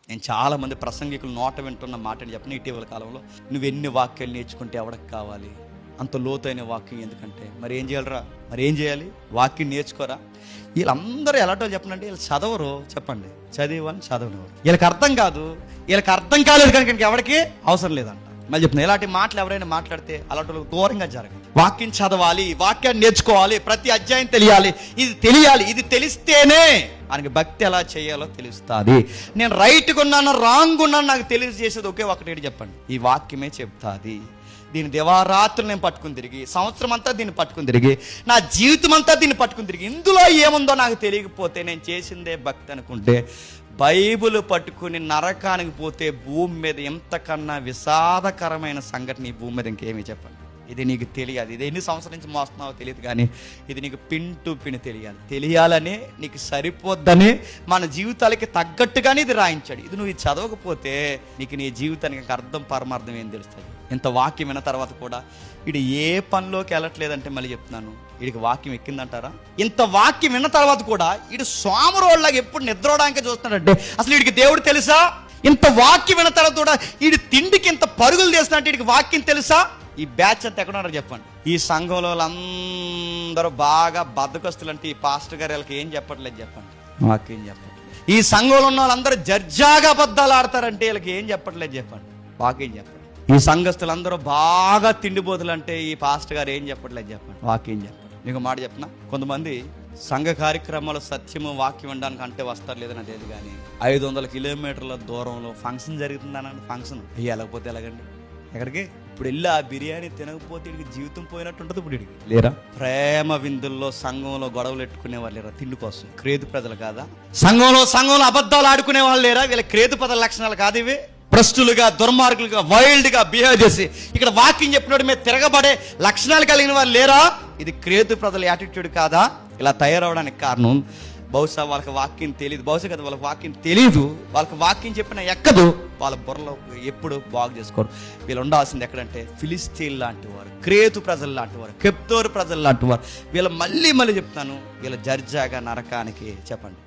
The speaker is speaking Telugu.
నేను చాలామంది ప్రసంగికులు నోట వింటున్న మాటని చెప్పిన ఇటీవల కాలంలో, నువ్వు ఎన్ని వాక్యాలు నేర్చుకుంటే ఎవరికి కావాలి, అంత లోతైన వాక్యం ఎందుకంటే. మరి ఏం చేయాలరా, మరి ఏం చేయాలి? వాక్యం నేర్చుకోరా. వీళ్ళందరూ ఎలాంటో చెప్పండి, వీళ్ళు చదవరు. చెప్పండి, చదివని చదవనివ్వరు. వీళ్ళకి అర్థం కాదు, వీళ్ళకి అర్థం కాలేదు కనుక ఎవరికి అవసరం లేదంట. మళ్ళీ చెప్తున్నా, ఇలాంటి మాటలు ఎవరైనా మాట్లాడితే అలాంటి దూరంగా జరగదు. వాక్యం చదవాలి, వాక్యాన్ని నేర్చుకోవాలి, ప్రతి అధ్యాయం తెలియాలి. ఇది తెలియాలి, ఇది తెలిస్తేనే ఆయనకి భక్తి ఎలా చేయాలో తెలుస్తుంది. నేను రైట్గా ఉన్నాను, రాంగ్ ఉన్నాను నాకు తెలియజేసేది ఒకే ఒకటి చెప్పండి, ఈ వాక్యమే చెప్తాది. దీని దివారాత్రులు నేను పట్టుకుని తిరిగి, సంవత్సరం అంతా దీన్ని పట్టుకుని తిరిగి, నా జీవితం అంతా దీన్ని పట్టుకుని తిరిగి, ఇందులో ఏముందో నాకు తెలియకపోతే నేను చేసిందే భక్తి అనుకుంటే, బైబిల్ పట్టుకుని నరకానికి పోతే భూమి మీద ఎంతకన్నా విషాదకరమైన సంఘటన ఈ భూమి మీద ఇంకేమీ చెప్పండి. ఇది నీకు తెలియాలి. ఇది ఎన్ని సంవత్సరాల నుంచి మోస్తున్నావో తెలియదు, కానీ ఇది నీకు పిన్ టు పిన్ తెలియాలి. తెలియాలని నీకు సరిపోద్దని మన జీవితాలకి తగ్గట్టుగానే ఇది రాయించాడు. ఇది నువ్వు ఇది చదవకపోతే నీకు నీ జీవితానికి అర్థం పరమార్థం ఏం తెలుస్తుంది. ఇంత వాక్యం విన్న తర్వాత కూడా వీడు ఏ పనిలోకి వెళ్ళట్లేదంటే, మళ్ళీ చెప్తున్నాను, వీడికి వాక్యం ఎక్కిందంటారా? ఇంత వాక్యం విన్న తర్వాత కూడా వీడు సోమరోళ్ళగా ఎప్పుడు నిద్రవడానికి చూస్తున్నాడంటే అసలు వీడికి దేవుడు తెలుసా? ఇంత వాక్యం విన్న తర్వాత కూడా వీడి తిండికి ఇంత పరుగులు చేస్తున్నట్టు వీడికి వాక్యం తెలుసా? ఈ బ్యాచ్ అంతా ఎక్కడ ఉన్నారో చెప్పండి. ఈ సంఘంలో వాళ్ళందరూ బాగా బద్దకస్తులు అంటే ఈ పాస్టర్ గారు వీళ్ళకి ఏం చెప్పట్లేదు చెప్పండి, వాక్యం చెప్పండి. ఈ సంఘంలో ఉన్న వాళ్ళందరూ జర్జాగా అబద్ధాలు ఆడతారంటే వీళ్ళకి ఏం చెప్పట్లేదు చెప్పండి, వాక్యం చెప్పండి. ఈ సంఘస్థులందరూ బాగా తిండిపోతులు అంటే ఈ పాస్టర్ గారు ఏం చెప్పట్లేదు చెప్పండి, వాక్యం చెప్పండి. మీకు మాట చెప్పిన, కొంతమంది సంఘ కార్యక్రమాలు సత్యము వాక్యం ఉండడానికి అంటే వస్తారు లేదని అదేది, కానీ 500 కిలోమీటర్ల దూరంలో ఫంక్షన్ జరుగుతుందనండి. ఫంక్షన్ వెళ్ళకపోతే ఎలాగండి? ఎక్కడికి? ఇప్పుడు వెళ్ళి ఆ బిర్యానీ తినకపోతే వీడికి జీవితం పోయినట్టు ఉంటుంది. ఇప్పుడు వీడికి లేరా? ప్రేమ విందుల్లో సంఘంలో గొడవలు ఎట్టుకునే వాళ్ళు లేరా? తిండి కోసం. క్రేతు ప్రజలు కాదా? సంఘంలో అబద్ధాలు ఆడుకునే వాళ్ళు లేరా? వీళ్ళ క్రేతు ప్రజల లక్షణాలు కాదు ఇవి. భ్రష్టులుగా, దుర్మార్గులుగా, వైల్డ్గా బిహేవ్ చేసి ఇక్కడ వాక్యం చెప్పినోడి మీద తిరగబడే లక్షణాలు కలిగిన వాళ్ళు లేరా? ఇది క్రేతు ప్రజల యాటిట్యూడ్ కాదా? ఇలా తయారవడానికి కారణం బహుశా వాళ్ళకి వాక్యం తెలియదు. బహుశా కదా, వాళ్ళకి వాక్యం తెలియదు. వాళ్ళకి వాక్యం చెప్పిన ఎక్కదు. వాళ్ళ బుర్రలో ఎప్పుడు బాగు చేసుకోరు. వీళ్ళు ఉండాల్సింది ఎక్కడంటే ఫిలిస్తీన్ లాంటి వారు, క్రేతు ప్రజలు లాంటి వారు, కెప్తోరు ప్రజలు లాంటి వారు. వీళ్ళు మళ్ళీ చెప్తాను, వీళ్ళ జర్జాగా నరకానికి చెప్పండి